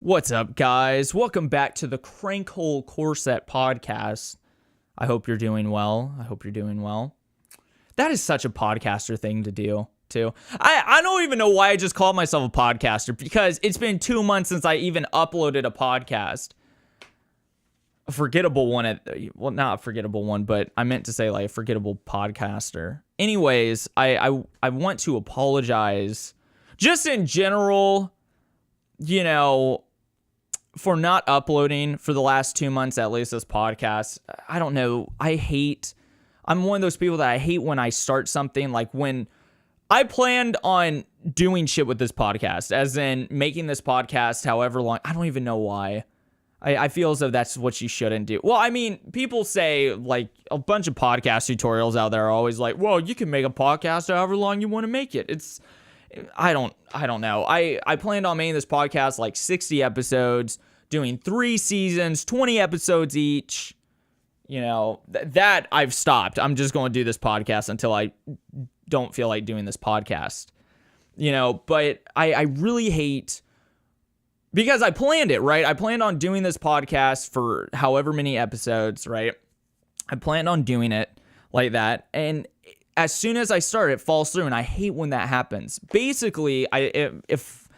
What's up, guys? Welcome back to the Crankhole Corset Podcast. I hope you're doing well. That is such a podcaster thing to do, too. I don't even know why I just called myself a podcaster, because it's been 2 months since I even uploaded a podcast. A forgettable one. Well, not a forgettable one, but I meant to say like a forgettable podcaster. Anyways, I want to apologize just in general, for not uploading for the last 2 months, at least this podcast. I don't know. I'm one of those people that I hate when I start something, like when I planned on doing shit with this podcast, as in making this podcast however long. I don't even know why. I feel as though that's what you shouldn't do. Well, I mean, people say, like, a bunch of podcast tutorials out there are always like, well, you can make a podcast however long you want to make it. I don't know. I planned on making this podcast like 60 episodes, doing 3 seasons, 20 episodes each. That I've stopped. I'm just going to do this podcast until I don't feel like doing this podcast. But I really hate, because I planned it, right? I planned on doing this podcast for however many episodes, right? I planned on doing it like that. And as soon as I start, it falls through, and I hate when that happens. Basically, if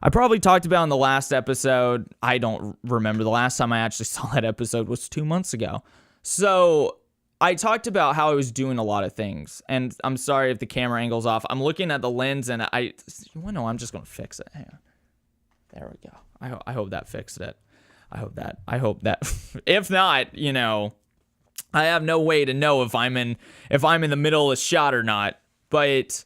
I probably talked about in the last episode, I don't remember. The last time I actually saw that episode was 2 months ago. So I talked about how I was doing a lot of things, and I'm sorry if the camera angle's off. I'm looking at the lens, and I'm just going to fix it. Hang on. There we go. I hope that fixed it. I hope that. If not, I have no way to know if I'm in the middle of a shot or not. But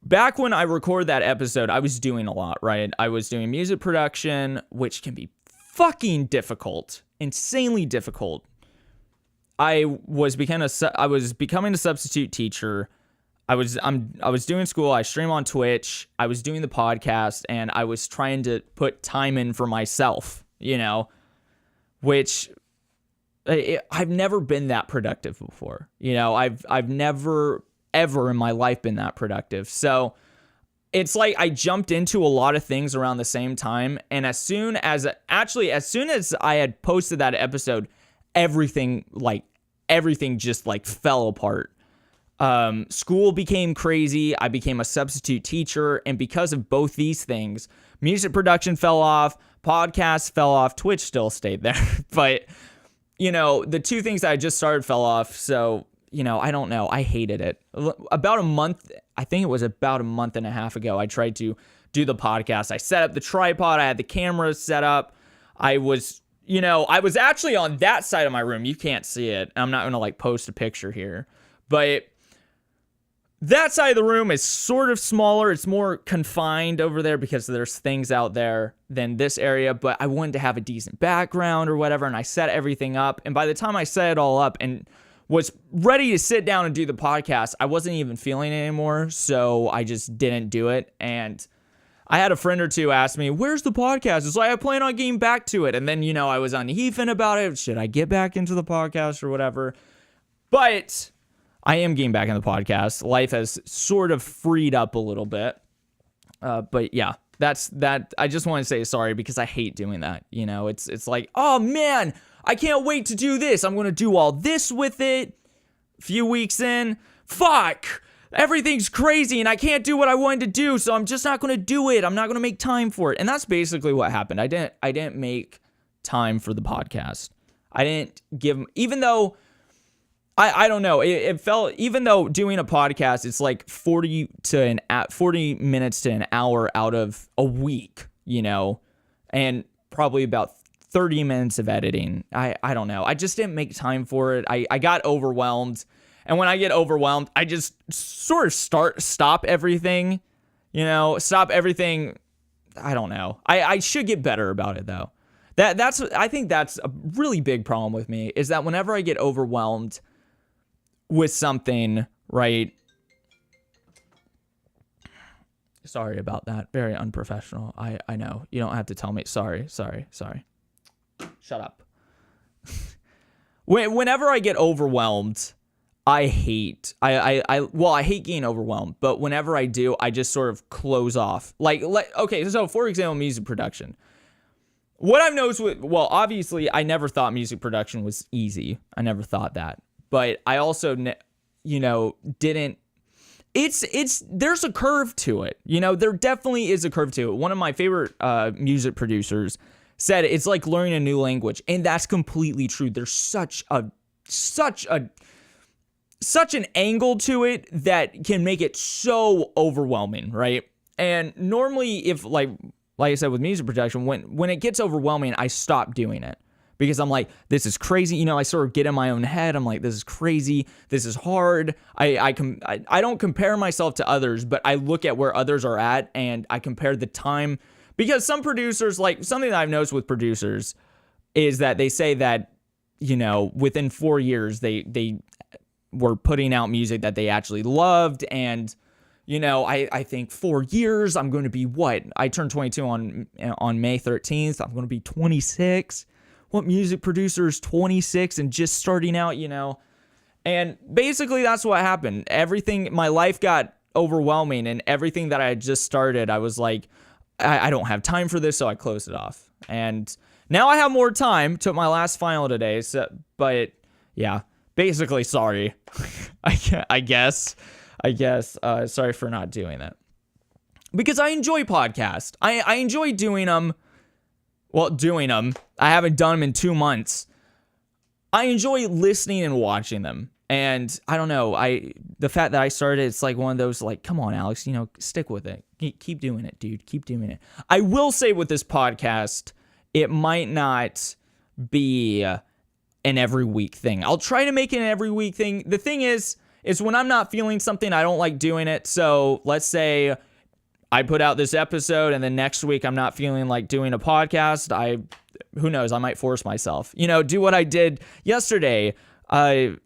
back when I recorded that episode, I was doing a lot, right? I was doing music production, which can be fucking difficult, insanely difficult. I was becoming a substitute teacher. I was doing school. I stream on Twitch. I was doing the podcast, and I was trying to put time in for myself, which I've never been that productive before. I've never ever in my life been that productive. So it's like I jumped into a lot of things around the same time, and as soon as I had posted that episode, everything just like fell apart. School became crazy. I became a substitute teacher. And because of both these things, music production fell off, podcasts fell off, Twitch still stayed there. But, the 2 things that I just started fell off. So, I don't know. I hated it. About a month and a half ago, I tried to do the podcast. I set up the tripod. I had the camera set up. I was actually on that side of my room. You can't see it. I'm not going to post a picture here, but that side of the room is sort of smaller. It's more confined over there because there's things out there than this area, but I wanted to have a decent background or whatever, and I set everything up. And by the time I set it all up and was ready to sit down and do the podcast, I wasn't even feeling it anymore, so I just didn't do it. And I had a friend or two ask me, where's the podcast? It's like, I plan on getting back to it. And then, I was uneven about it. Should I get back into the podcast or whatever? But I am getting back in the podcast. Life has sort of freed up a little bit. But yeah, that's that. I just want to say sorry because I hate doing that. It's like, oh man, I can't wait to do this. I'm going to do all this with it. A few weeks in, fuck, everything's crazy and I can't do what I wanted to do. So I'm just not going to do it. I'm not going to make time for it. And that's basically what happened. I didn't make time for the podcast. I didn't give, even though I don't know. It felt, even though doing a podcast, it's like 40 minutes to an hour out of a week, and probably about 30 minutes of editing. I don't know. I just didn't make time for it. I got overwhelmed. And when I get overwhelmed, I just sort of stop everything, stop everything. I don't know. I should get better about it though. I think that's a really big problem with me, is that whenever I get overwhelmed with something, right? Sorry about that. Very unprofessional. I know. You don't have to tell me. Sorry. Shut up. Whenever I get overwhelmed, I hate I hate getting overwhelmed, but whenever I do, I just sort of close off. Okay, so for example, music production. What I've noticed obviously I never thought music production was easy. I never thought that. But I also didn't there's a curve to it. There definitely is a curve to it. One of my favorite music producers said it's like learning a new language, and that's completely true. There's such an angle to it that can make it so overwhelming, right? And normally, if like I said with music production, when it gets overwhelming, I stop doing it because I'm like, this is crazy. I sort of get in my own head. I'm like, this is crazy. This is hard. I don't compare myself to others, but I look at where others are at and I compare the time, because some producers, like something that I've noticed with producers is that they say that, within 4 years, they were putting out music that they actually loved. And, I think 4 years, I'm going to be what? I turned 22 on May 13th. I'm going to be 26. What music producer is 26 and just starting out, And basically that's what happened. My life got overwhelming, and everything that I had just started, I was like, I don't have time for this, so I closed it off. And now I have more time. Took my last final today, but yeah. Basically, sorry. I guess. Sorry for not doing that. Because I enjoy podcasts. I enjoy doing them. Well, doing them. I haven't done them in 2 months. I enjoy listening and watching them. And I don't know. The fact that I started, it's like one of those, like, come on, Alex, stick with it. Keep doing it, dude. Keep doing it. I will say with this podcast, it might not be an every week thing. I'll try to make it an every week thing. The thing is when I'm not feeling something, I don't like doing it. So let's say I put out this episode and then next week I'm not feeling like doing a podcast. Who knows? I might force myself, do what I did yesterday. I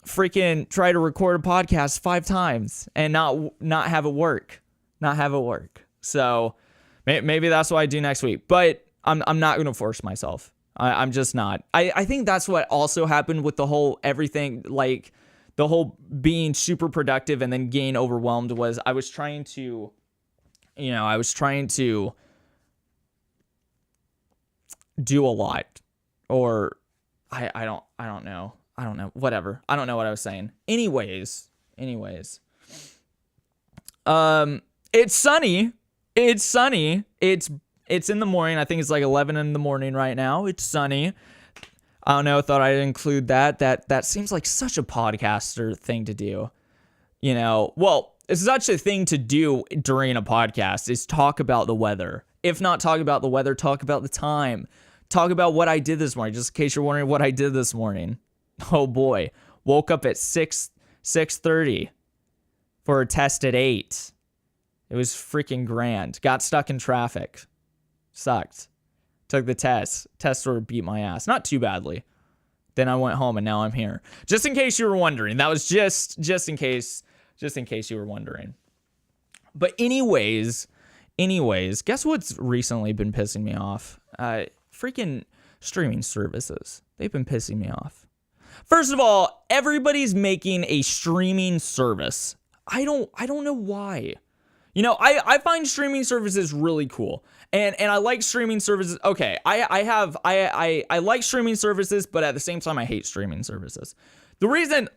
freaking try to record a podcast 5 times and not have it work. So maybe that's what I do next week, but I'm not going to force myself. I'm just not. I think that's what also happened with the whole everything, like the whole being super productive and then getting overwhelmed, was I was trying to do a lot, or I don't know. Whatever. I don't know what I was saying. Anyways. It's sunny. It's in the morning. I think it's like 11 in the morning right now. It's sunny. I don't know. Thought I'd include that. That seems like such a podcaster thing to do. Well, it's such a thing to do during a podcast is talk about the weather. If not talk about the weather, talk about the time. Talk about what I did this morning, just in case you're wondering what I did this morning. Oh boy. Woke up at 6:30 for a test at 8. It was freaking grand. Got stuck in traffic. Sucked. Took the test. Test sort of beat my ass. Not too badly. Then I went home and now I'm here. Just in case you were wondering. That was just in case you were wondering. But anyways, guess what's recently been pissing me off? Freaking streaming services. They've been pissing me off. First of all, everybody's making a streaming service. I don't know why. I find streaming services really cool. And I like streaming services. Okay, I like streaming services, but at the same time I hate streaming services. The reason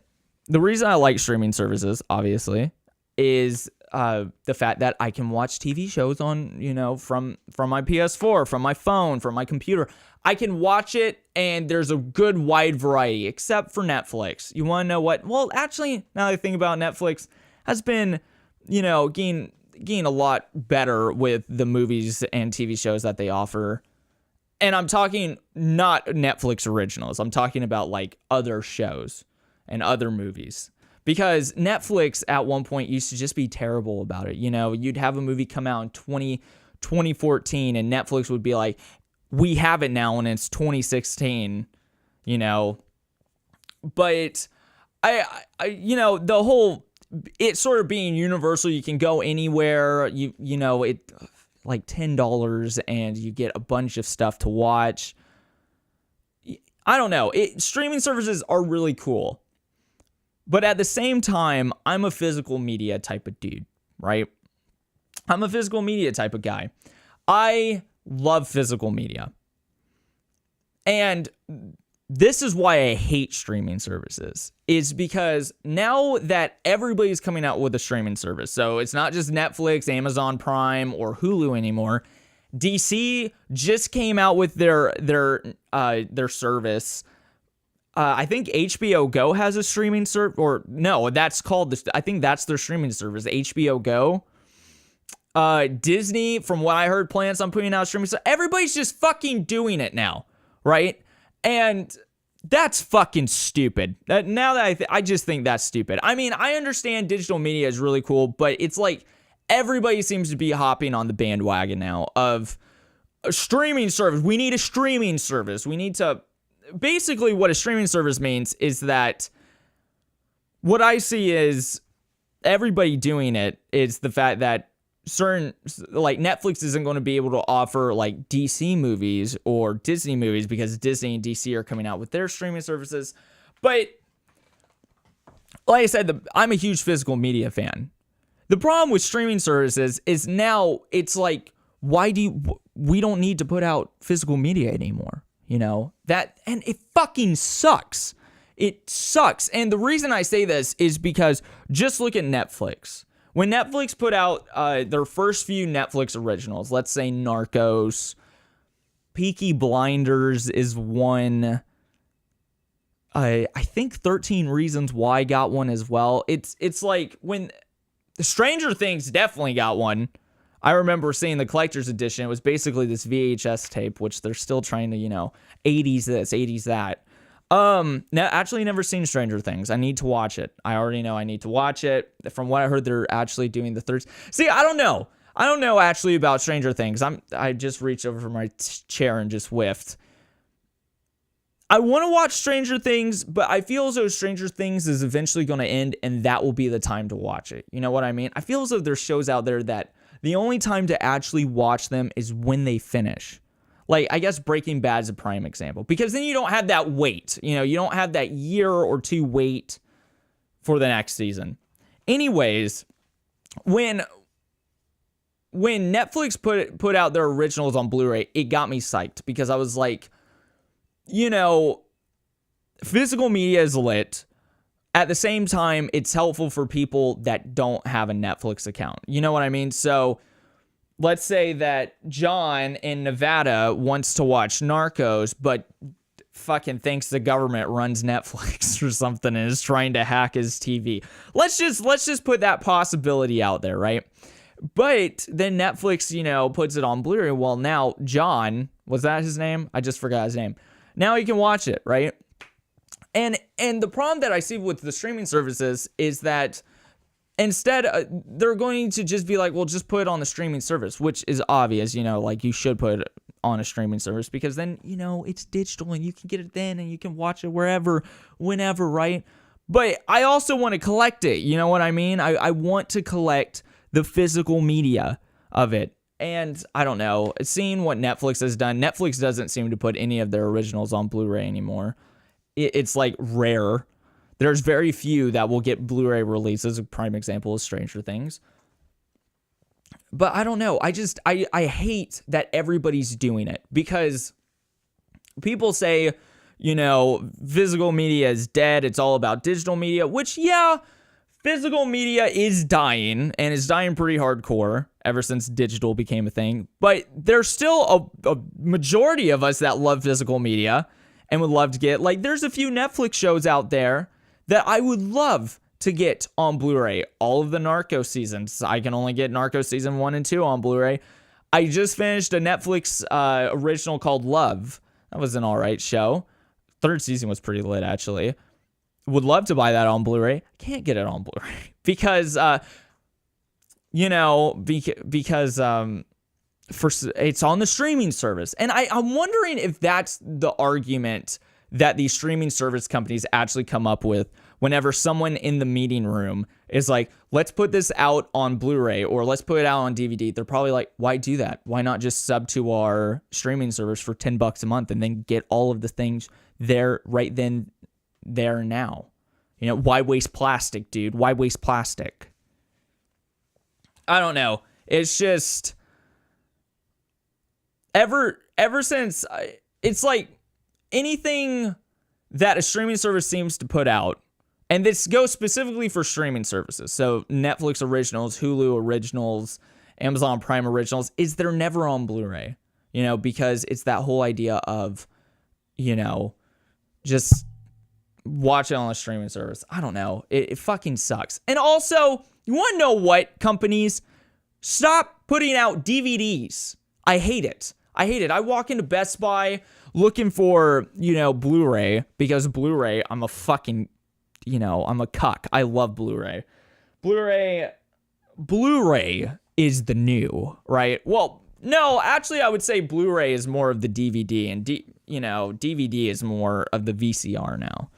I like streaming services, obviously, is the fact that I can watch TV shows on, from my PS4, from my phone, from my computer. I can watch it and there's a good wide variety, except for Netflix. You want to know what? Well, actually, now that I think about it, Netflix has been, getting a lot better with the movies and TV shows that they offer. And I'm talking not Netflix originals. I'm talking about like other shows and other movies. Because Netflix at one point used to just be terrible about it. You'd have a movie come out in 2014 and Netflix would be like, we have it now and it's 2016, But the whole, it sort of being universal, you can go anywhere, it like $10 and you get a bunch of stuff to watch. I don't know. Streaming services are really cool. But at the same time, I'm a physical media type of dude, right? I'm a physical media type of guy. I love physical media. And this is why I hate streaming services, is because now that everybody's coming out with a streaming service, so it's not just Netflix, Amazon Prime, or Hulu anymore. DC just came out with their service. I think HBO Go has a streaming service, or no, that's called this. I think that's their streaming service, HBO Go. Disney, from what I heard, plans on putting out streaming. So everybody's just fucking doing it now, right? And that's fucking stupid. Now that I just think that's stupid. I mean, I understand digital media is really cool, but it's like everybody seems to be hopping on the bandwagon now of a streaming service. We need a streaming service. We need to. Basically, what a streaming service means is that what I see is everybody doing it is the fact that certain, like Netflix isn't going to be able to offer like DC movies or Disney movies because Disney and DC are coming out with their streaming services. But like I said, I'm a huge physical media fan. The problem with streaming services is now it's like, we don't need to put out physical media anymore. You know, and it fucking sucks. It sucks. And the reason I say this is because just look at Netflix. When Netflix put out their first few Netflix originals, let's say Narcos, Peaky Blinders is one. I think 13 Reasons Why got one as well. It's like when Stranger Things definitely got one. I remember seeing the collector's edition. It was basically this VHS tape, which they're still trying to, 80s this, 80s that. Actually never seen Stranger Things. I need to watch it. I already know I need to watch it. From what I heard, they're actually doing the third. See, I don't know. I don't know actually about Stranger Things. I just reached over from my chair and just whiffed. I want to watch Stranger Things, but I feel as though Stranger Things is eventually going to end, and that will be the time to watch it. You know what I mean? I feel as though there's shows out there that the only time to actually watch them is when they finish. Like, I guess Breaking Bad is a prime example. Because then you don't have that wait. You don't have that year or two wait for the next season. Anyways, when Netflix put out their originals on Blu-ray, it got me psyched. Because I was like, physical media is lit. At the same time, it's helpful for people that don't have a Netflix account. You know what I mean? So let's say that John in Nevada wants to watch Narcos, but fucking thinks the government runs Netflix or something and is trying to hack his TV. Let's just put that possibility out there, right? But then Netflix, puts it on Blu-ray. Well, now John, was that his name? I just forgot his name. Now he can watch it, right? And the problem that I see with the streaming services is that instead they're going to just be like, well, just put it on the streaming service, which is obvious, like you should put it on a streaming service because then, it's digital and you can get it then and you can watch it wherever, whenever, right? But I also want to collect it. You know what I mean? I want to collect the physical media of it. And I don't know, seeing what Netflix has done, Netflix doesn't seem to put any of their originals on Blu-ray anymore. It's like rare. There's very few that will get Blu-ray releases. A prime example is Stranger Things. But I don't know. I hate that everybody's doing it because people say, physical media is dead. It's all about digital media, which, yeah, physical media is dying and it's dying pretty hardcore ever since digital became a thing. But there's still a majority of us that love physical media and would love to get, like, there's a few Netflix shows out there that I would love to get on Blu-ray. All of the Narcos seasons. I can only get Narcos season 1 and 2 on Blu-ray. I just finished a Netflix original called Love. That was an alright show. Third season was pretty lit, actually. Would love to buy that on Blu-ray. Can't get it on Blu-ray because, it's on the streaming service. And I'm wondering if that's the argument that these streaming service companies actually come up with whenever someone in the meeting room is like, let's put this out on Blu-ray or let's put it out on DVD. They're probably like, why do that? Why not just sub to our streaming service for $10 a month and then get all of the things there right then, there now? You know, why waste plastic, dude? Why waste plastic? I don't know. It's just ever since it's like anything that a streaming service seems to put out, and this goes specifically for streaming services. So Netflix originals, Hulu originals, Amazon Prime originals, is they're never on Blu-ray, you know, because it's that whole idea of, you know, just watch it on a streaming service. I don't know. It fucking sucks. And also, you want to know what, companies? Stop putting out DVDs. I hate it. I walk into Best Buy looking for, you know, Blu-ray, because Blu-ray, I'm a fucking, you know, I'm a cuck. I love Blu-ray. Blu-ray is the new, right? Well, no, actually, I would say Blu-ray is more of the DVD, and you know, DVD is more of the VCR now.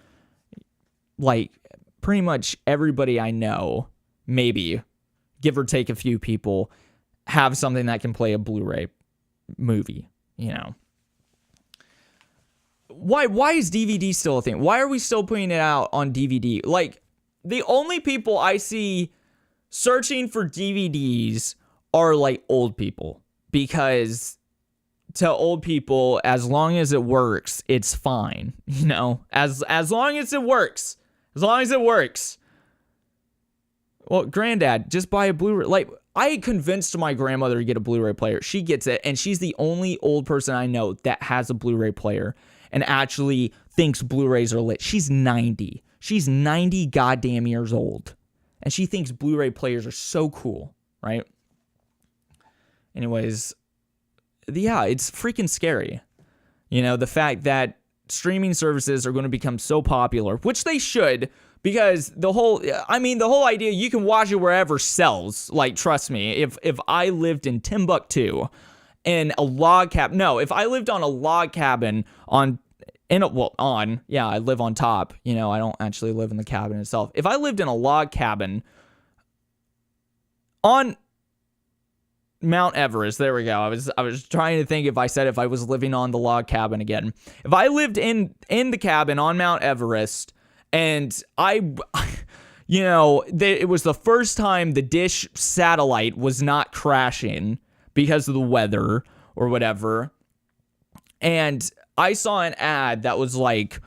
Like, pretty much everybody I know, maybe, give or take a few people, have something that can play a Blu-ray movie, you know. Why is DVD still a thing? Why are we still putting it out on DVD? Like, the only people I see searching for DVDs are like old people, because to old people, as long as it works, it's fine, you know. As long as it works. Well, granddad, just buy a Blu-ray. Like, I convinced my grandmother to get a Blu-ray player. She gets it, and she's the only old person I know that has a Blu-ray player and actually thinks Blu-rays are lit. She's 90. She's 90 goddamn years old, and she thinks Blu-ray players are so cool, right? Anyways, yeah, it's freaking scary. You know, the fact that streaming services are going to become so popular, which they should, because the whole idea you can watch it wherever sells. Like, trust me, if I lived in Timbuktu in a log cabin, if I lived on a log cabin I live on top, you know, I don't actually live in the cabin itself. If I lived in a log cabin on Mount Everest, there we go. I was trying to think if I was living on the log cabin again. If I lived in the cabin on Mount Everest, and you know, it was the first time the Dish satellite was not crashing because of the weather or whatever, and I saw an ad that was like,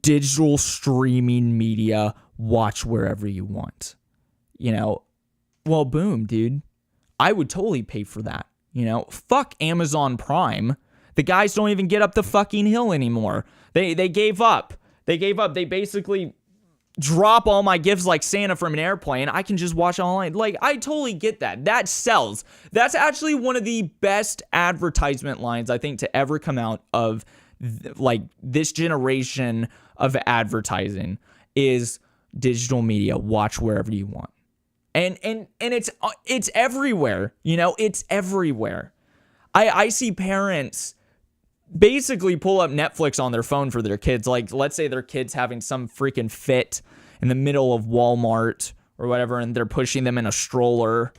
digital streaming media, watch wherever you want. You know, well, boom, dude. I would totally pay for that. You know, fuck Amazon Prime. The guys don't even get up the fucking hill anymore. They gave up. They basically drop all my gifts like Santa from an airplane. I can just watch online. Like, I totally get that. That sells. That's actually one of the best advertisement lines, I think, to ever come out of like this generation of advertising, is digital media. Watch wherever you want. And it's everywhere, you know, it's everywhere. I see parents basically pull up Netflix on their phone for their kids. Like, let's say their kid's having some freaking fit in the middle of Walmart or whatever, and they're pushing them in a stroller.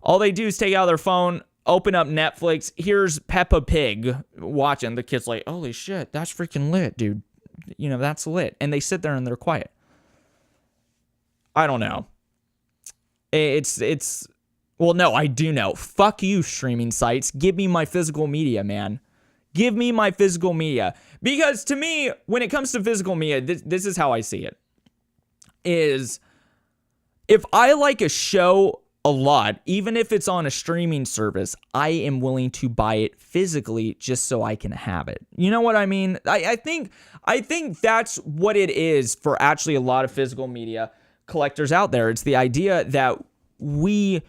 All they do is take out their phone, open up Netflix. Here's Peppa Pig watching. The kid's like, holy shit, that's freaking lit, dude. You know, that's lit. And they sit there and they're quiet. I don't know. Well, no, I do know. Fuck you, streaming sites. Give me my physical media, man. Give me my physical media. Because to me, when it comes to physical media, this is how I see it. Is if I like a show a lot, even if it's on a streaming service, I am willing to buy it physically just so I can have it. You know what I mean? I think that's what it is for actually a lot of physical media collectors out there. It's the idea that we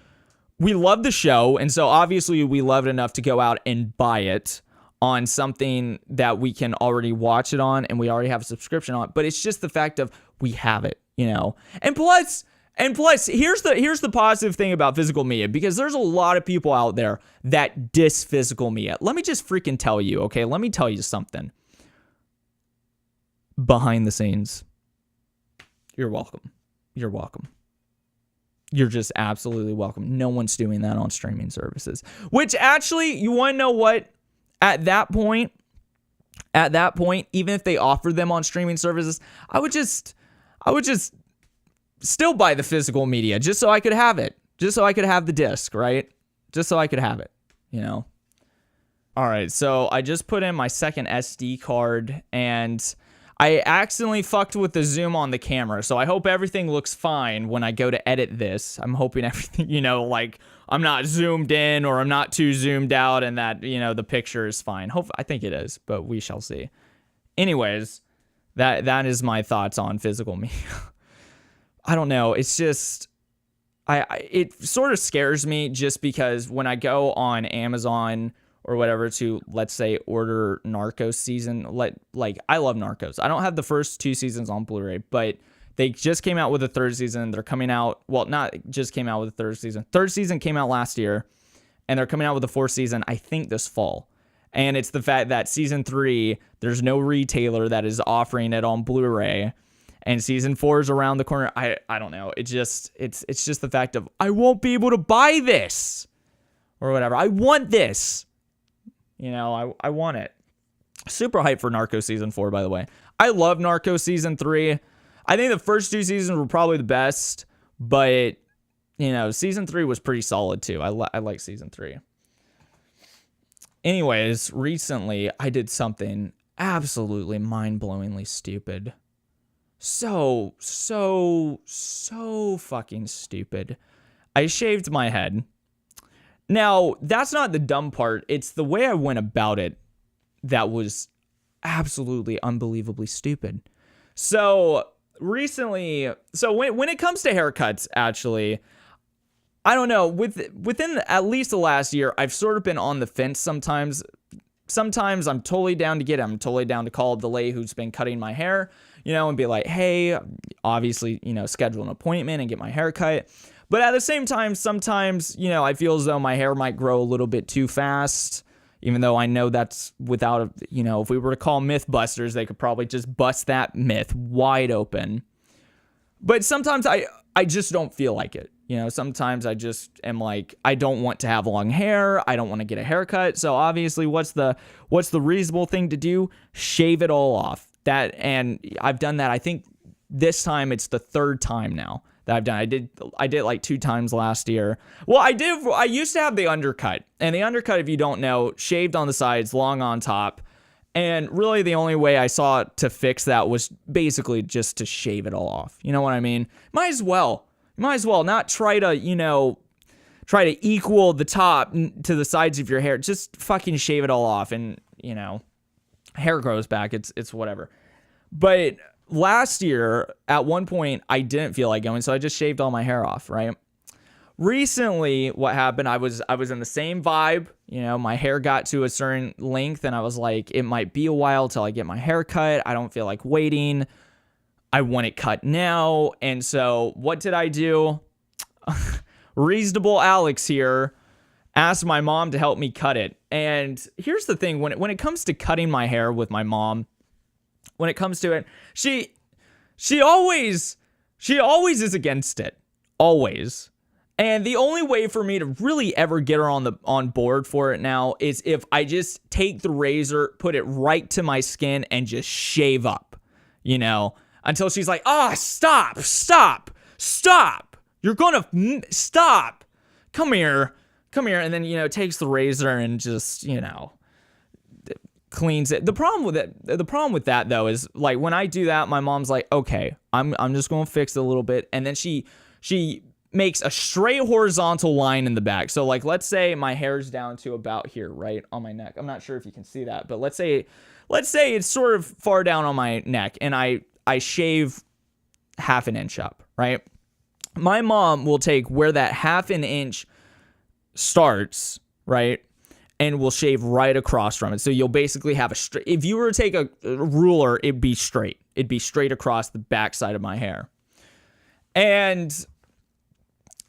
love the show, and so obviously we love it enough to go out and buy it on something that we can already watch it on and we already have a subscription on. But it's just the fact of we have it, you know. And plus here's the positive thing about physical media, because there's a lot of people out there that diss physical media. Let me just freaking tell you, okay? Let me tell you something. Behind the scenes, you're welcome. You're welcome. You're just absolutely welcome. No one's doing that on streaming services. Which actually, you want to know what? At that point, even if they offered them on streaming services, I would just I would just still buy the physical media just so I could have it. Just so I could have the disc, right? Just so I could have it, you know? All right, so I just put in my second SD card, and I accidentally fucked with the zoom on the camera, so I hope everything looks fine when I go to edit this. I'm hoping everything, you know, like I'm not zoomed in or I'm not too zoomed out and that, you know, the picture is fine. I think it is, but we shall see. Anyways, that is my thoughts on physical media. I don't know. It's just, it sort of scares me just because when I go on Amazon or whatever to, let's say, order Narcos season, like I love Narcos. I don't have the first 2 seasons on Blu-ray, but they just came out with a 3rd season. They're coming out, well, not just came out with a 3rd season. 3rd season came out last year, and they're coming out with a 4th season, I think, this fall. And it's the fact that season 3, there's no retailer that is offering it on Blu-ray. And season 4 is around the corner. I don't know. It's just the fact of I won't be able to buy this or whatever. I want this. You know, I want it. Super hyped for Narcos season 4, by the way. I love Narcos season 3. I think the first 2 seasons were probably the best, but you know, season 3 was pretty solid too. I like season 3. Anyways, recently I did something absolutely mind-blowingly stupid. So fucking stupid. I shaved my head. Now, that's not the dumb part. It's the way I went about it that was absolutely unbelievably stupid. So, recently, when it comes to haircuts, actually, I don't know, within at least the last year, I've sort of been on the fence sometimes. Sometimes I'm totally down to I'm totally down to call the lady who's been cutting my hair, you know, and be like, hey, obviously, you know, schedule an appointment and get my hair cut. But at the same time, sometimes, you know, I feel as though my hair might grow a little bit too fast, even though I know that's without, you know, if we were to call Mythbusters, they could probably just bust that myth wide open. But sometimes I just don't feel like it. You know, sometimes I just am like, I don't want to have long hair. I don't want to get a haircut. So obviously, what's the reasonable thing to do? Shave it all off. And I've done that. I think this time it's the 3rd time now that I've done. I did like 2 times last year. Well, I used to have the undercut. And the undercut, if you don't know, shaved on the sides, long on top. And really the only way I saw to fix that was basically just to shave it all off. You know what I mean? Might as well not try to, you know, try to equal the top to the sides of your hair. Just fucking shave it all off and, you know, hair grows back. It's whatever. But last year, at one point, I didn't feel like going, so I just shaved all my hair off, right? Recently, what happened, I was in the same vibe. You know, my hair got to a certain length, and I was like, it might be a while till I get my hair cut. I don't feel like waiting. I want it cut now. And so what did I do? Reasonable Alex here asked my mom to help me cut it. And here's the thing, when it comes to cutting my hair with my mom, when it comes to it, she always is against it. Always. And the only way for me to really ever get her on board for it now is if I just take the razor, put it right to my skin, and just shave up, you know, until she's like, stop. You're gonna stop. Come here. And then, you know, takes the razor and just, you know, cleans it. The problem with that though is like when I do that, my mom's like, okay, I'm just gonna fix it a little bit, and then she makes a straight horizontal line in the back. So like, let's say my hair's down to about here, right on my neck. I'm not sure if you can see that, but let's say it's sort of far down on my neck, and I shave half an inch up, right? My mom will take where that half an inch starts, right? And will shave right across from it. So you'll basically have a straight, if you were to take a ruler, it'd be straight. It'd be straight across the backside of my hair. And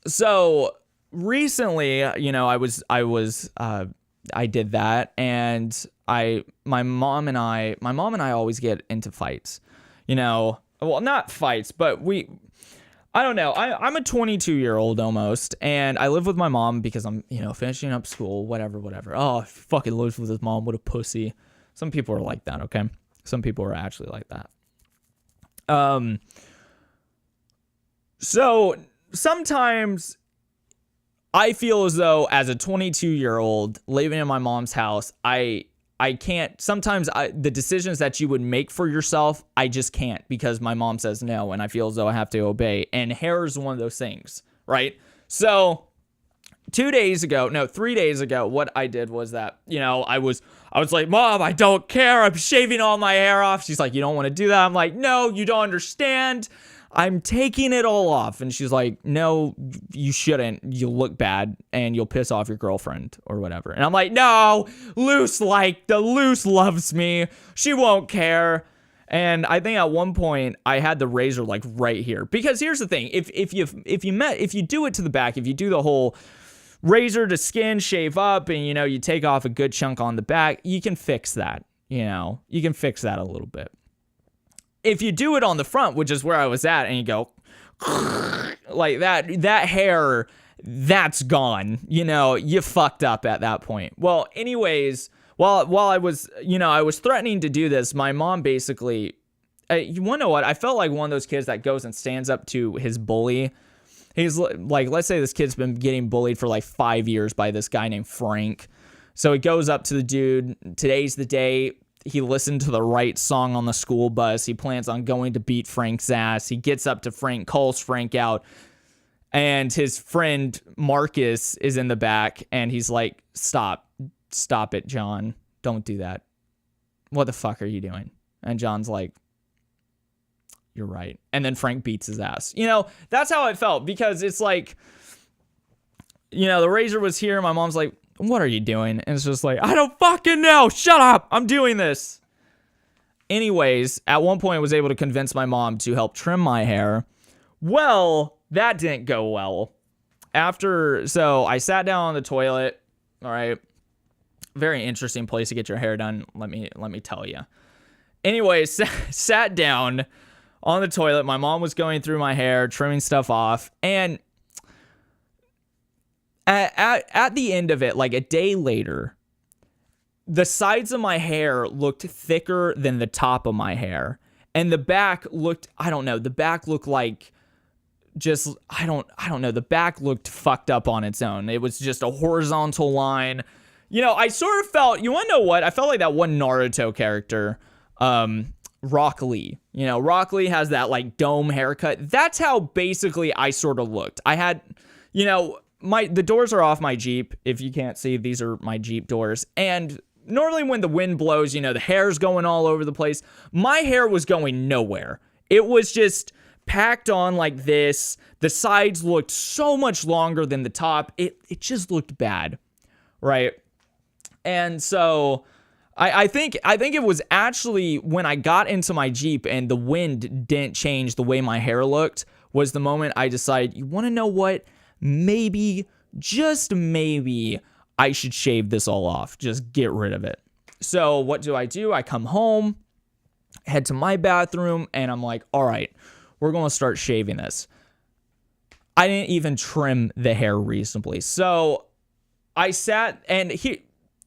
so recently, you know, I did that, and my mom and I always get into fights, you know, well, not fights, but I don't know. I'm a 22-year-old almost, and I live with my mom because I'm, you know, finishing up school, whatever. Oh, I fucking lives with his mom. What a pussy. Some people are like that, okay? Some people are actually like that. So sometimes I feel as though as a 22-year-old living in my mom's house, I can't, sometimes the decisions that you would make for yourself, I just can't because my mom says no and I feel as though I have to obey. And hair is one of those things, right? So 3 days ago, what I did was that, I was like, Mom, I don't care. I'm shaving all my hair off. She's like, you don't want to do that? I'm like, no, you don't understand. I'm taking it all off. And she's like, no, you shouldn't. You'll look bad and you'll piss off your girlfriend or whatever. And I'm like, no, Luce loves me. She won't care. And I think at one point I had the razor like right here, because here's the thing. If you do it to the back, if you do the whole razor to skin, shave up, and you take off a good chunk on the back, you can fix that. You can fix that a little bit. If you do it on the front, which is where I was at, and you go like that hair, that's gone. You fucked up at that point. Well, anyways, while I was, I was threatening to do this, my mom basically, you want to know what? I felt like one of those kids that goes and stands up to his bully. He's like, let's say this kid's been getting bullied for like 5 years by this guy named Frank. So he goes up to the dude. Today's the day. He listened to the right song on the school bus. He plans on going to beat Frank's ass. He gets up to Frank, calls Frank out, and his friend Marcus is in the back, and he's like, stop it, John. Don't do that. What the fuck are you doing? And John's like, you're right. And then Frank beats his ass. That's how I felt, because it's like, the razor was here. My mom's like, what are you doing? And it's just like, I don't fucking know. Shut up. I'm doing this. Anyways, at one point I was able to convince my mom to help trim my hair. Well, that didn't go well. So I sat down on the toilet. All right. Very interesting place to get your hair done. Let me tell you. Anyways, sat down on the toilet. My mom was going through my hair, trimming stuff off. And at the end of it, like a day later, the sides of my hair looked thicker than the top of my hair. And the back looked, I don't know, the back looked like just, I don't know, the back looked fucked up on its own. It was just a horizontal line. I sort of felt, you want to know what? I felt like that one Naruto character, Rock Lee. Rock Lee has that like dome haircut. That's how basically I sort of looked. I had, the doors are off my Jeep. If you can't see, these are my Jeep doors. And normally when the wind blows, the hair's going all over the place. My hair was going nowhere. It was just packed on like this. The sides looked so much longer than the top. It just looked bad, right? And so I think it was actually when I got into my Jeep and the wind didn't change the way my hair looked, was the moment I decided, you want to know what? Maybe, just maybe, I should shave this all off. Just get rid of it. So what do? I come home, head to my bathroom, and I'm like, all right, we're going to start shaving this. I didn't even trim the hair reasonably. So I sat and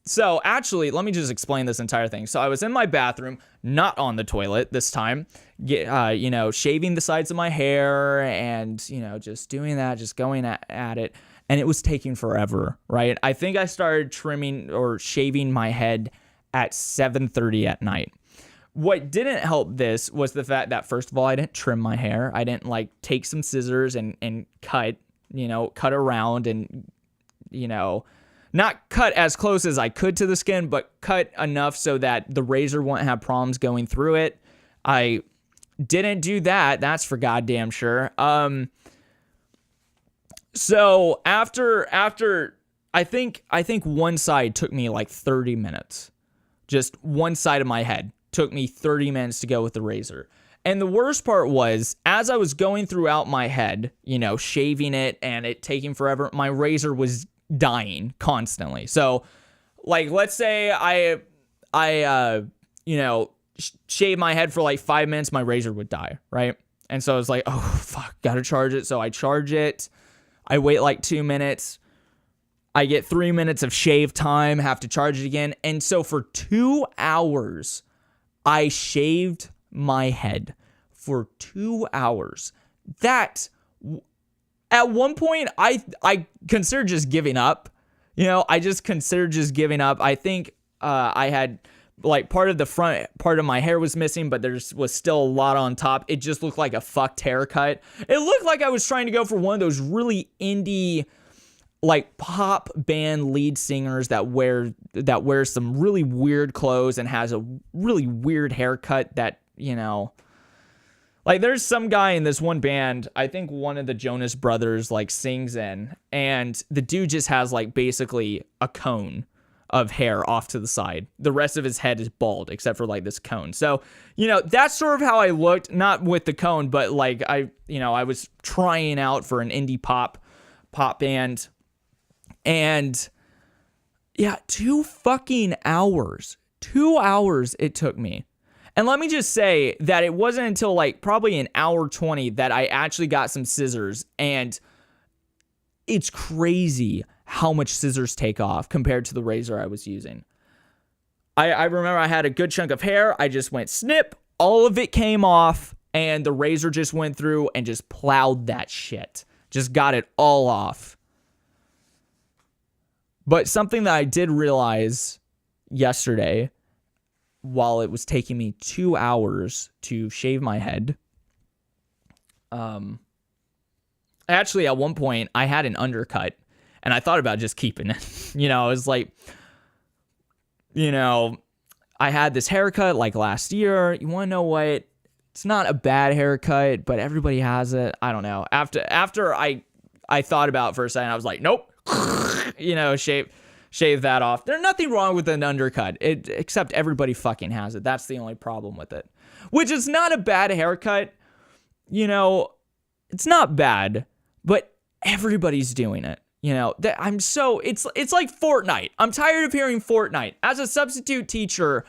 so actually, let me just explain this entire thing. So I was in my bathroom, not on the toilet this time, shaving the sides of my hair and, just doing that, just going at it. And it was taking forever, right? I think I started trimming or shaving my head at 7:30 at night. What didn't help this was the fact that, first of all, I didn't trim my hair. I didn't take some scissors and cut around and, not cut as close as I could to the skin, but cut enough so that the razor won't have problems going through it. I didn't do that. That's for goddamn sure. So after I think one side took me like 30 minutes. Just one side of my head took me 30 minutes to go with the razor. And the worst part was, as I was going throughout my head, shaving it and it taking forever, my razor was dying constantly. So let's say I shave my head for like 5 minutes, my razor would die, right? And so I was like, oh fuck, gotta charge it. So I charge it, I wait like 2 minutes, I get 3 minutes of shave time, have to charge it again. And so for 2 hours I shaved my head for 2 hours. That At one point, I considered just giving up. I just considered just giving up. I think I had like part of the front part of my hair was missing, but there was still a lot on top. It just looked like a fucked haircut. It looked like I was trying to go for one of those really indie, like pop band lead singers that wears some really weird clothes and has a really weird haircut that, like there's some guy in this one band, I think one of the Jonas Brothers like sings in, and the dude just has like basically a cone of hair off to the side. The rest of his head is bald except for like this cone. So, that's sort of how I looked, not with the cone, but like I was trying out for an indie pop band. And yeah, 2 fucking hours. 2 hours it took me. And let me just say that it wasn't until like probably an hour 20 that I actually got some scissors. And it's crazy how much scissors take off compared to the razor I was using. I remember I had a good chunk of hair. I just went snip. All of it came off. And the razor just went through and just plowed that shit. Just got it all off. But something that I did realize yesterday, while it was taking me 2 hours to shave my head, actually at one point I had an undercut and I thought about just keeping it. I was like, I had this haircut like last year. You want to know what? It's not a bad haircut, but everybody has it. I don't know. After I thought about it for a second, I was like, nope. Shave that off. There's nothing wrong with an undercut, except everybody fucking has it. That's the only problem with it. Which is not a bad haircut. It's not bad, but everybody's doing it. It's like Fortnite. I'm tired of hearing Fortnite. As a substitute teacher,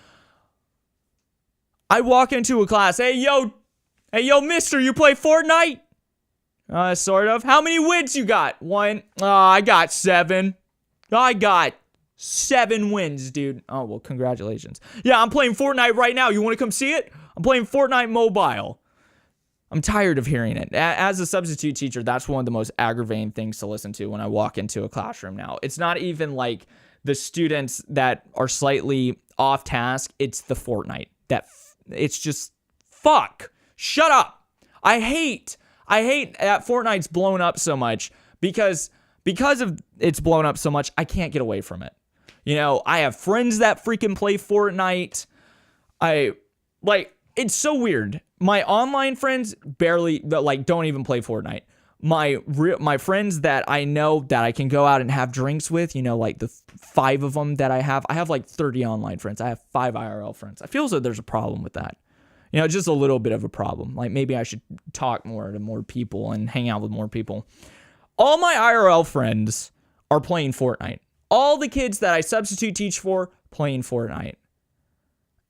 I walk into a class, hey yo, mister, you play Fortnite? Sort of. How many wins you got? 1. I got 7. I got 7 wins, dude. Oh, well, congratulations. Yeah, I'm playing Fortnite right now. You want to come see it? I'm playing Fortnite Mobile. I'm tired of hearing it. As a substitute teacher, that's one of the most aggravating things to listen to when I walk into a classroom now. It's not even like the students that are slightly off task. It's the Fortnite. It's just, fuck. Shut up. I hate that Fortnite's blown up so much because of it's blown up so much, I can't get away from it. I have friends that freaking play Fortnite. It's so weird. My online friends barely, don't even play Fortnite. My friends that I know that I can go out and have drinks with, like the 5 of them that I have like 30 online friends. I have 5 IRL friends. I feel as though there's a problem with that. Just a little bit of a problem. Like maybe I should talk more to more people and hang out with more people. All my IRL friends are playing Fortnite. All the kids that I substitute teach for playing Fortnite.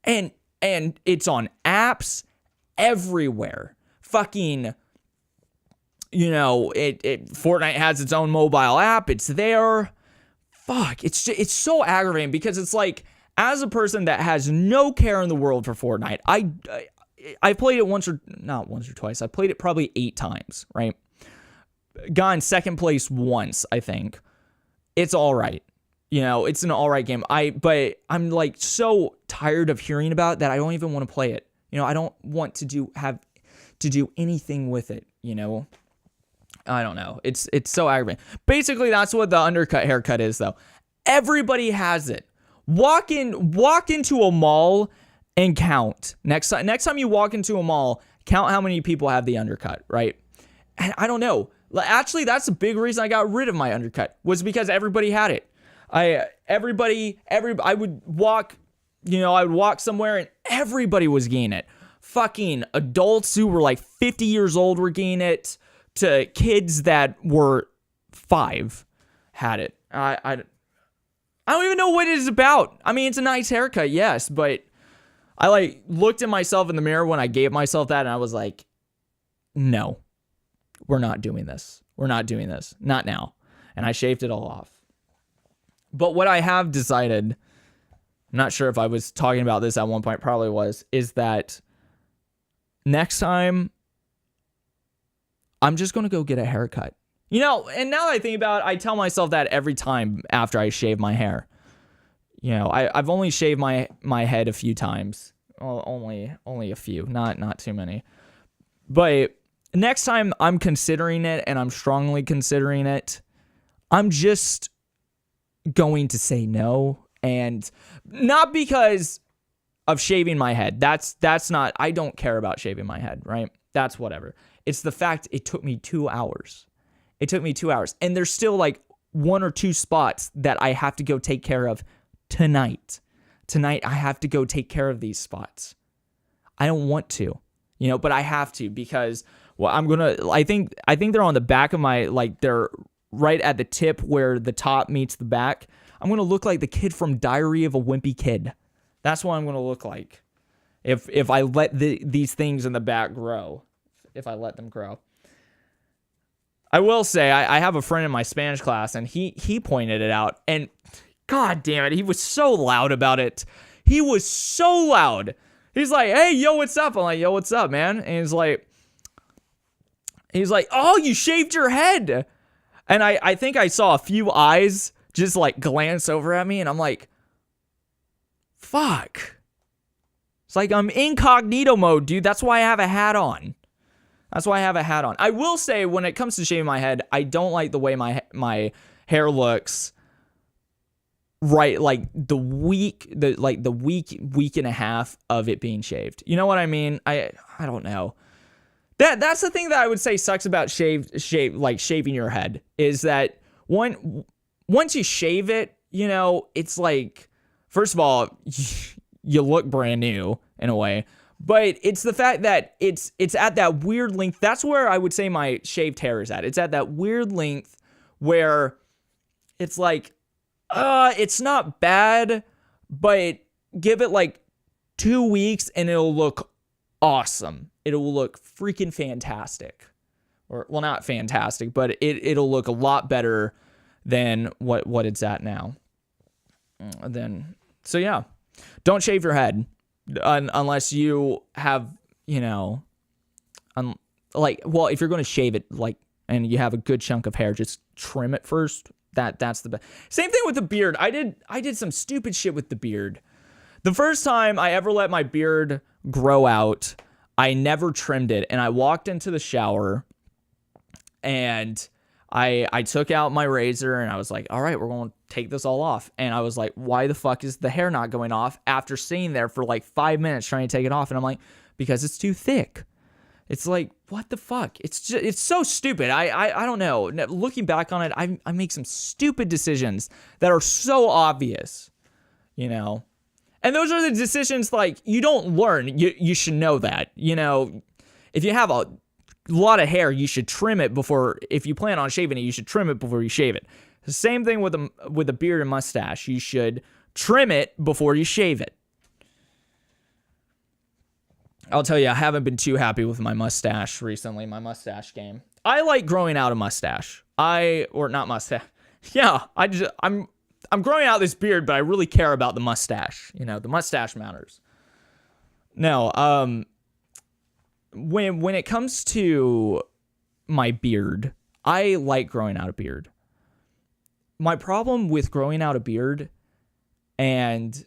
And it's on apps everywhere. Fucking, Fortnite has its own mobile app. It's there. Fuck, it's so aggravating because it's like, as a person that has no care in the world for Fortnite, I played it not once or twice. I played it probably 8 times, right? Got in second place once, I think. It's all right. It's an all right game. But I'm like so tired of hearing about it that I don't even want to play it. I don't want to do anything with it, I don't know. It's so aggravating. Basically, that's what the undercut haircut is, though. Everybody has it. Walk into a mall and count. Next time you walk into a mall, count how many people have the undercut, right? And I don't know. Actually, that's a big reason I got rid of my undercut, was because everybody had it. I would walk somewhere and everybody was getting it. Fucking adults who were like 50 years old were getting it, to kids that were 5 had it. I don't even know what it is about. I mean, it's a nice haircut, yes, but I looked at myself in the mirror when I gave myself that, and I was like, no, we're not doing this. We're not doing this. Not now. And I shaved it all off. But what I have decided, I'm not sure if I was talking about this at one point, probably was, is that next time I'm just going to go get a haircut. You know, and now that I think about it, I tell myself that every time after I shave my hair. You know, I've only shaved my head a few times. Well, only a few, not too many. But next time I'm considering it, and I'm strongly considering it, I'm just going to say no. And not because of shaving my head. That's not, I don't care about shaving my head, right? That's whatever. It's the fact it took me 2 hours. It took me 2 hours. And there's still like 1 or 2 spots that I have to go take care of tonight. Tonight, I have to go take care of these spots. I don't want to, you know, but I have to because, well, I think they're on the back of my, like, they're right at the tip where the top meets the back. I'm going to look like the kid from Diary of a Wimpy Kid. That's what I'm going to look like if I let these things in the back grow, if I let them grow. I will say, I have a friend in my Spanish class, and he pointed it out, and God damn it, he was so loud about it. He was so loud. He's like, hey, yo, what's up? I'm like, yo, what's up, man? And he's like, oh, you shaved your head. And I think I saw a few eyes just like glance over at me, and I'm like, fuck. It's like I'm incognito mode, dude. That's why I have a hat on. I will say, when it comes to shaving my head, I don't like the way my hair looks. Right, like the week and a half of it being shaved. You know what I mean? I don't know. That's the thing that I would say sucks about shaving your head, is that once you shave it, you know, it's like, first of all, you look brand new in a way, but it's the fact that it's at that weird length. That's where I would say my shaved hair is at. It's at that weird length where it's like, it's not bad, but give it like 2 weeks and it'll look awesome. It will look freaking fantastic. Or, well, not fantastic, but it'll look a lot better than what it's at now. So yeah, don't shave your head unless you have, you know, if you're going to shave it, like, and you have a good chunk of hair, just trim it first. That's the best. Same thing with the beard. I did some stupid shit with the beard. The first time I ever let my beard grow out, I never trimmed it, and I walked into the shower, and I took out my razor, and I was like, all right, we're going to take this all off. And I was like, why the fuck is the hair not going off after sitting there for like 5 minutes trying to take it off? And I'm like, because it's too thick. It's like, what the fuck? It's so stupid. I don't know. Looking back on it, I make some stupid decisions that are so obvious, you know? And those are the decisions, like, you don't learn. You should know that, you know? If you have a lot of hair, you should trim it before, if you plan on shaving it, you should trim it before you shave it. The same thing with a beard and mustache. You should trim it before you shave it. I'll tell you, I haven't been too happy with my mustache recently, my mustache game. I like growing out a mustache. Not mustache. Yeah, I'm growing out this beard, but I really care about the mustache. You know, the mustache matters. No, when it comes to my beard, I like growing out a beard. My problem with growing out a beard, and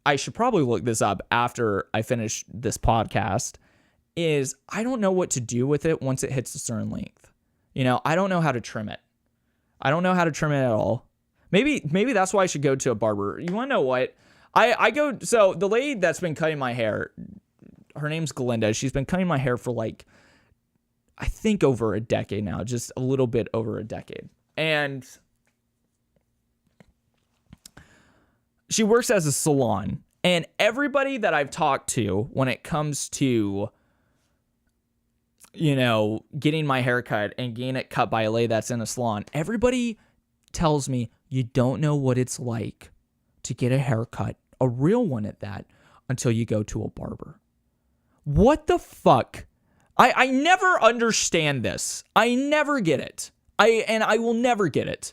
I should probably look this up after I finish this podcast, is I don't know what to do with it once it hits a certain length. You know, I don't know how to trim it. I don't know how to trim it at all. Maybe that's why I should go to a barber. You want to know what? So the lady that's been cutting my hair, her name's Galinda. She's been cutting my hair for like, I think over a decade now, just a little bit over a decade. And she works as a salon, and everybody that I've talked to when it comes to, you know, getting my hair cut and getting it cut by a lady that's in a salon, everybody tells me you don't know what it's like to get a haircut, a real one at that, until you go to a barber. What the fuck? I never understand this. I never get it. I will never get it.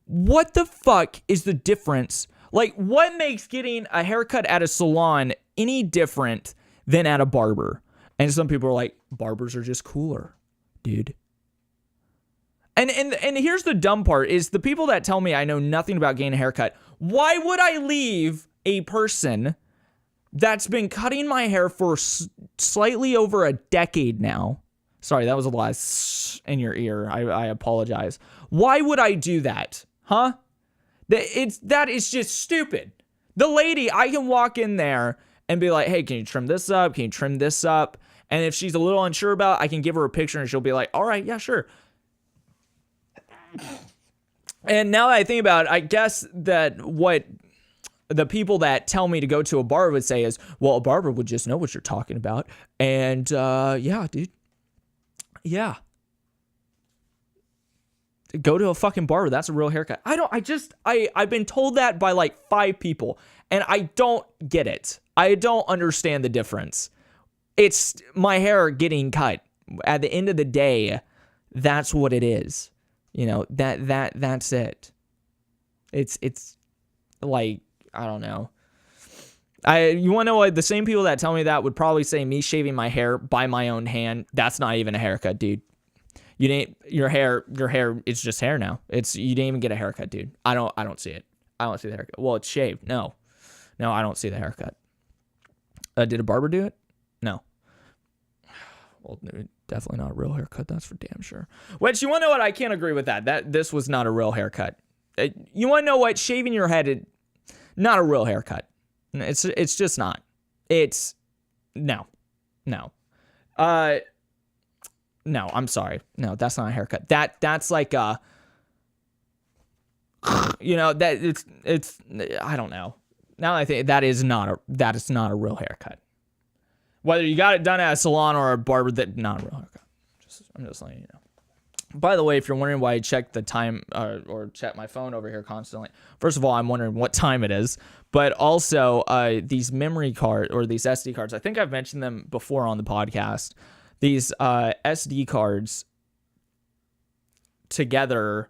What the fuck is the difference? Like, what makes getting a haircut at a salon any different than at a barber? And some people are like, barbers are just cooler, dude. And here's the dumb part is the people that tell me I know nothing about getting a haircut. Why would I leave a person that's been cutting my hair for slightly over a decade now? Sorry, that was a lot in your ear. I apologize. Why would I do that? Huh? That is just stupid. The lady, I can walk in there and be like, hey, can you trim this up? Can you trim this up? And if she's a little unsure about it, I can give her a picture and she'll be like, all right, yeah, sure. And now that I think about it, I guess that what the people that tell me to go to a barber would say is, well, a barber would just know what you're talking about. And yeah, dude. Yeah. Go to a fucking barber. That's a real haircut. I've been told that by like 5 people and I don't get it. I don't understand the difference. It's my hair getting cut. At the end of the day, that's what it is. You know, that's it. It's like, I don't know. You want to know what? The same people that tell me that would probably say me shaving my hair by my own hand. That's not even a haircut, dude. You didn't, your hair, it's just hair now. You didn't even get a haircut, dude. I don't see it. I don't see the haircut. Well, it's shaved. No, I don't see the haircut. Did a barber do it? No. Well, definitely not a real haircut. That's for damn sure. Which, you want to know what? I can't agree with that. This was not a real haircut. You want to know what? Shaving your head, not a real haircut. It's just not. No. No, I'm sorry. No, that's not a haircut. That's like a, you know, that it's I don't know. Now I think that is not a real haircut. Whether you got it done at a salon or a barber, that not a real haircut. I'm just letting you know. By the way, if you're wondering why I check the time or check my phone over here constantly, first of all, I'm wondering what time it is. But also, these memory card or these SD cards, I think I've mentioned them before on the podcast. These SD cards together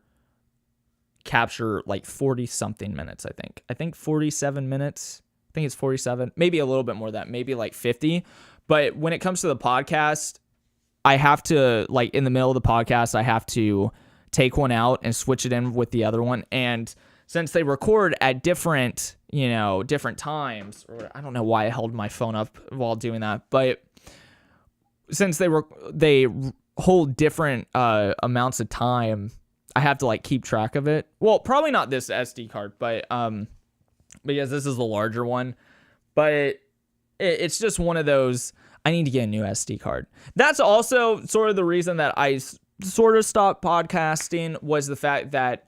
capture like 40 something minutes, I think 47 minutes. I think it's 47, maybe a little bit more than that, maybe like 50. But when it comes to the podcast, I have to, like, in the middle of the podcast, I have to take one out and switch it in with the other one. And since they record at different times, or I don't know why I held my phone up while doing that, but since they hold different amounts of time, I have to like keep track of it. Well, probably not this SD card, but because this is the larger one. But it's just one of those, I need to get a new SD card. That's also sort of the reason that I sort of stopped podcasting, was the fact that,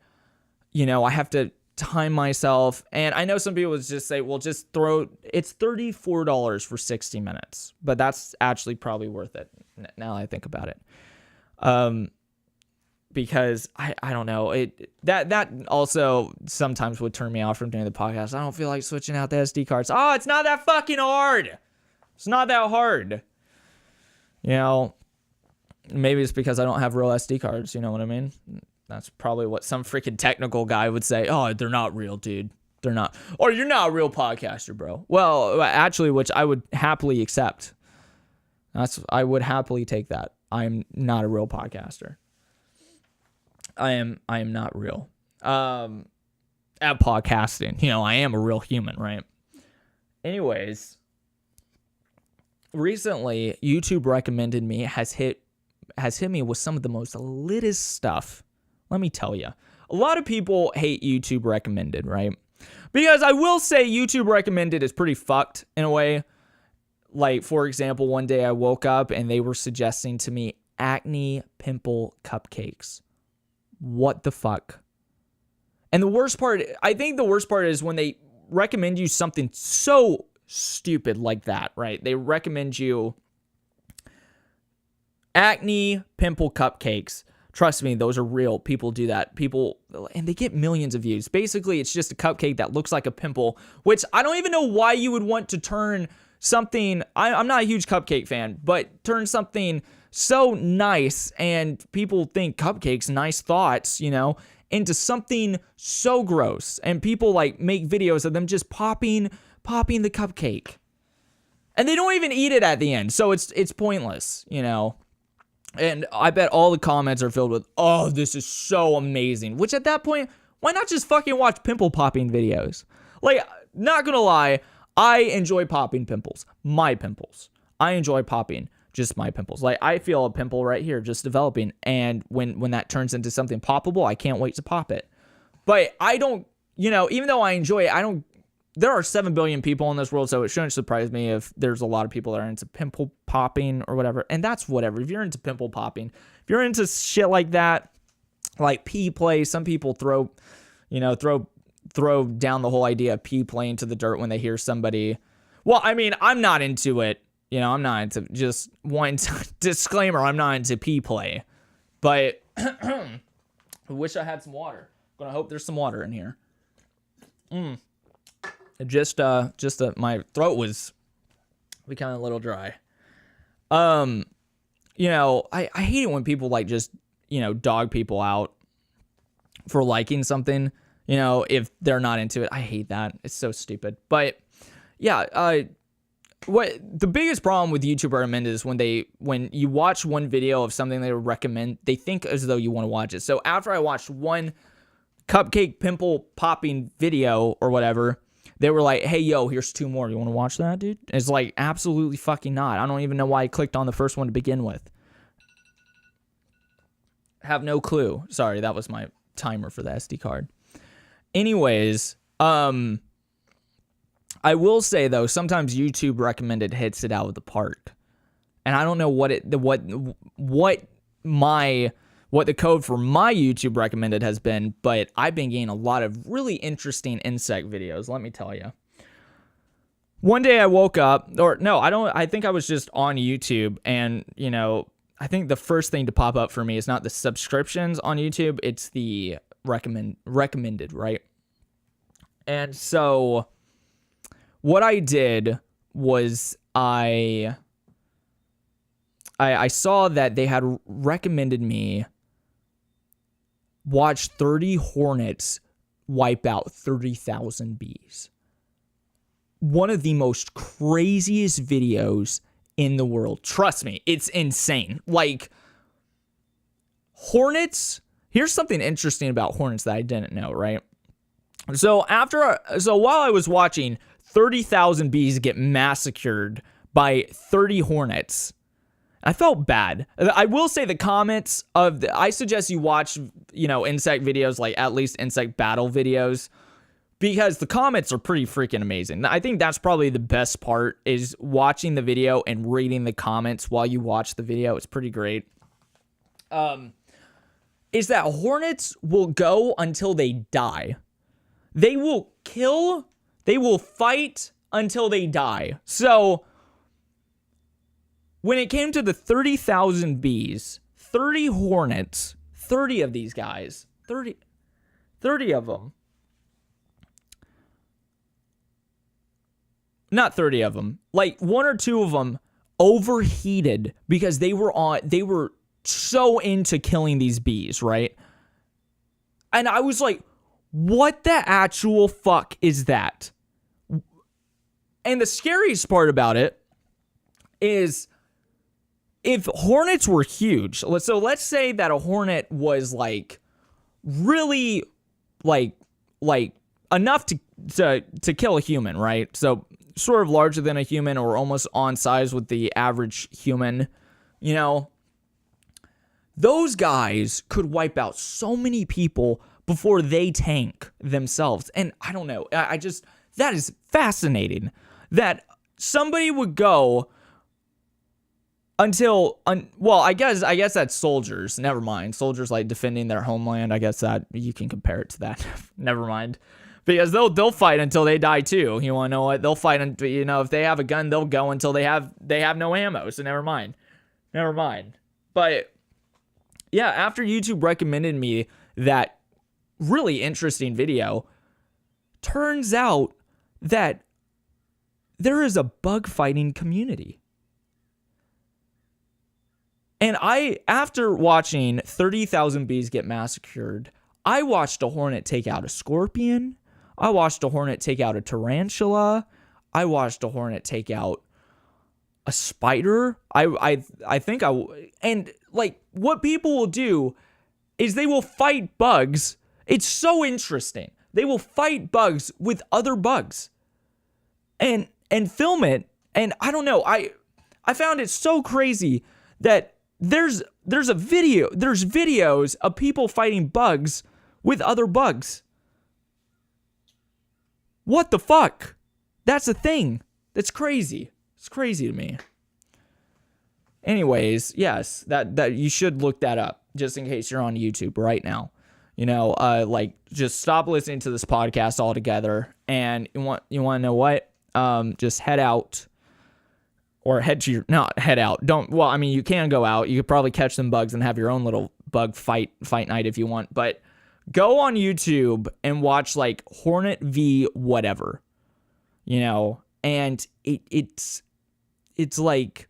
you know, I have to time myself. And I know some people would just say, well, it's $34 for 60 minutes. But that's actually probably worth it now that I think about it. Because I don't know, that also sometimes would turn me off from doing the podcast. I don't feel like switching out the SD cards. Oh, it's not that fucking hard. It's not that hard. You know, maybe it's because I don't have real SD cards. You know what I mean? That's probably what some freaking technical guy would say. Oh, they're not real, dude. They're not. Or you're not a real podcaster, bro. Well, actually, which I would happily accept. I would happily take that. I'm not a real podcaster. I am not real. At podcasting, you know, I am a real human, right? Anyways, recently YouTube recommended me has hit me with some of the most litest stuff. Let me tell you. A lot of people hate YouTube recommended, right? Because I will say YouTube recommended is pretty fucked in a way. Like, for example, one day I woke up and they were suggesting to me acne pimple cupcakes. What the fuck? And I think the worst part is when they recommend you something so stupid like that, right? They recommend you acne pimple cupcakes. Trust me, those are real. People do that. And they get millions of views. Basically, it's just a cupcake that looks like a pimple, which I don't even know why you would want to turn something, I'm not a huge cupcake fan, but turn something so nice, and people think cupcakes, nice thoughts, you know, into something so gross. And people like make videos of them just popping the cupcake. And they don't even eat it at the end. So it's pointless, you know. And I bet all the comments are filled with, oh, this is so amazing. Which at that point, why not just fucking watch pimple popping videos? Like, not gonna lie, I enjoy popping pimples. My pimples. I enjoy popping just my pimples. Like, I feel a pimple right here just developing. And when that turns into something poppable, I can't wait to pop it. But I don't, you know, even though I enjoy it, there are 7 billion people in this world, so it shouldn't surprise me if there's a lot of people that are into pimple popping or whatever. And that's whatever. If you're into pimple popping, if you're into shit like that, like pee play, some people throw down the whole idea of pee playing to the dirt when they hear somebody. Well, I mean, I'm not into it. You know, I'm not into, just one disclaimer, I'm not into pee play. But I wish I had some water. I'm gonna hope there's some water in here. My throat was becoming a little dry. You know, I hate it when people like just, you know, dog people out for liking something, you know, if they're not into it. I hate that. It's so stupid. But yeah, what the biggest problem with YouTube recommended is when you watch one video of something they recommend, they think as though you want to watch it. So after I watched one cupcake pimple popping video or whatever, they were like, hey, yo, here's 2 more. You want to watch that, dude? It's like, absolutely fucking not. I don't even know why I clicked on the first one to begin with. Have no clue. Sorry, that was my timer for the SD card. Anyways, I will say, though, sometimes YouTube recommended hits it out of the park. And I don't know what the code for my YouTube recommended has been, but I've been getting a lot of really interesting insect videos, let me tell you. One day I woke up, I think I was just on YouTube, and, you know, I think the first thing to pop up for me is not the subscriptions on YouTube, it's the recommended, right? And so what I did was I saw that they had recommended me watch 30 hornets wipe out 30,000 bees. One of the most craziest videos in the world. Trust me, it's insane. Like, hornets, here's something interesting about hornets that I didn't know, right? So while I was watching 30,000 bees get massacred by 30 hornets, I felt bad. I will say the comments I suggest you watch, you know, insect videos, like at least insect battle videos, because the comments are pretty freaking amazing. I think that's probably the best part, is watching the video and reading the comments while you watch the video. It's pretty great. Is that hornets will go until they die. They will fight until they die. So when it came to the 30,000 bees, 30 hornets, 30 of these guys, 30 of them. Not 30 of them. Like 1 or 2 of them overheated because they were so into killing these bees, right? And I was like, what the actual fuck is that? And the scariest part about it is, if hornets were huge, so let's say that a hornet was like really like enough to kill a human, right? So sort of larger than a human or almost on size with the average human, you know, those guys could wipe out so many people before they tank themselves. And I don't know, that is fascinating that somebody would go I guess that's soldiers. Never mind. Soldiers like defending their homeland. I guess that you can compare it to that. Never mind. Because they'll fight until they die too. You want to know what? They'll fight until, you know, if they have a gun, they'll go until they have no ammo. So never mind. But yeah, after YouTube recommended me that really interesting video, turns out that there is a bug fighting community. And after watching 30,000 bees get massacred, I watched a hornet take out a scorpion. I watched a hornet take out a tarantula. I watched a hornet take out a spider. I think and like what people will do is they will fight bugs. It's so interesting. They will fight bugs with other bugs and film it. And I don't know. I found it so crazy that there's videos of people fighting bugs with other bugs. What the fuck? That's a thing. That's crazy. It's crazy to me. Anyways, yes, that you should look that up just in case you're on YouTube right now. Like just stop listening to this podcast altogether, and you want to know what? Just head out. Or not head out. You can go out. You could probably catch some bugs and have your own little bug fight night if you want. But go on YouTube and watch like Hornet v whatever, and it's like,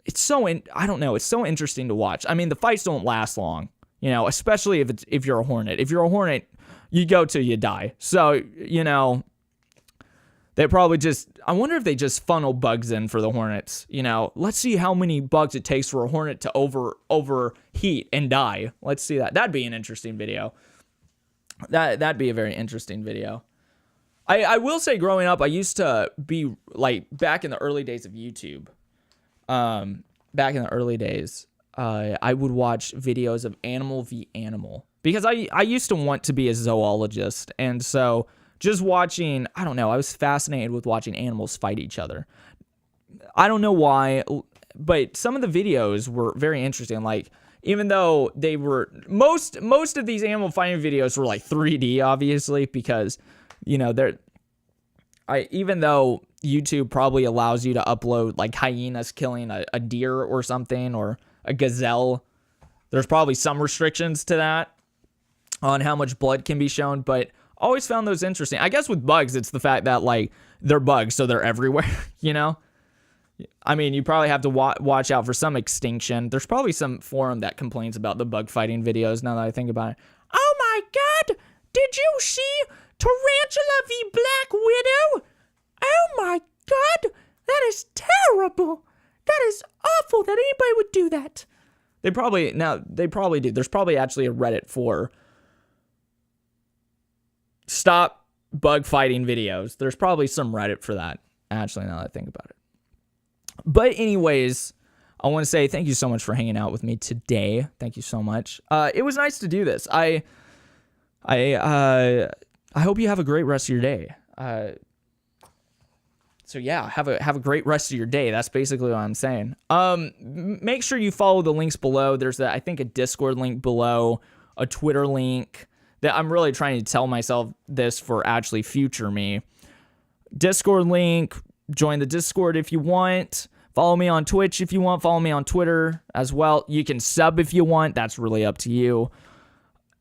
it's so, I don't know. It's so interesting to watch. I mean, the fights don't last long, especially if you're a Hornet. If you're a Hornet, you go till you die. So, they probably I wonder if they just funnel bugs in for the Hornets. Let's see how many bugs it takes for a Hornet to overheat and die. Let's see that. That'd be an interesting video. That'd be a very interesting video. I will say, growing up, I used to be like, back in the early days of YouTube. Back in the early days, I would watch videos of animal v animal because I used to want to be a zoologist, and so. Just watching, I don't know, I was fascinated with watching animals fight each other. I don't know why, but some of the videos were very interesting. Like, even though they were, most of these animal fighting videos were like 3D, obviously, because, even though YouTube probably allows you to upload like hyenas killing a deer or something, or a gazelle, there's probably some restrictions to that on how much blood can be shown, but always found those interesting. I guess with bugs, it's the fact that like they're bugs, so they're everywhere, I mean, you probably have to watch out for some extinction. There's probably some forum that complains about the bug fighting videos now that I think about it. Oh my God, did you see Tarantula v Black Widow? Oh my God, that is terrible. That is awful that anybody would do that. They probably do. There's probably actually a Reddit for stop bug fighting videos. There's probably some Reddit for that, actually, now that I think about it. But anyways, I want to say thank you so much for hanging out with me today. Thank you so much. It was nice to do this. I hope you have a great rest of your day. So yeah, have a great rest of your day. That's basically what I'm saying. Make sure you follow the links below. There's I think a Discord link below, a Twitter link. That I'm really trying to tell myself this for actually future me. Discord link, join the Discord if you want. Follow me on Twitch if you want. Follow me on Twitter as well. You can sub if you want. That's really up to you.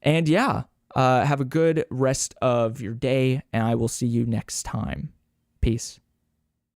And yeah, have a good rest of your day, and I will see you next time. Peace.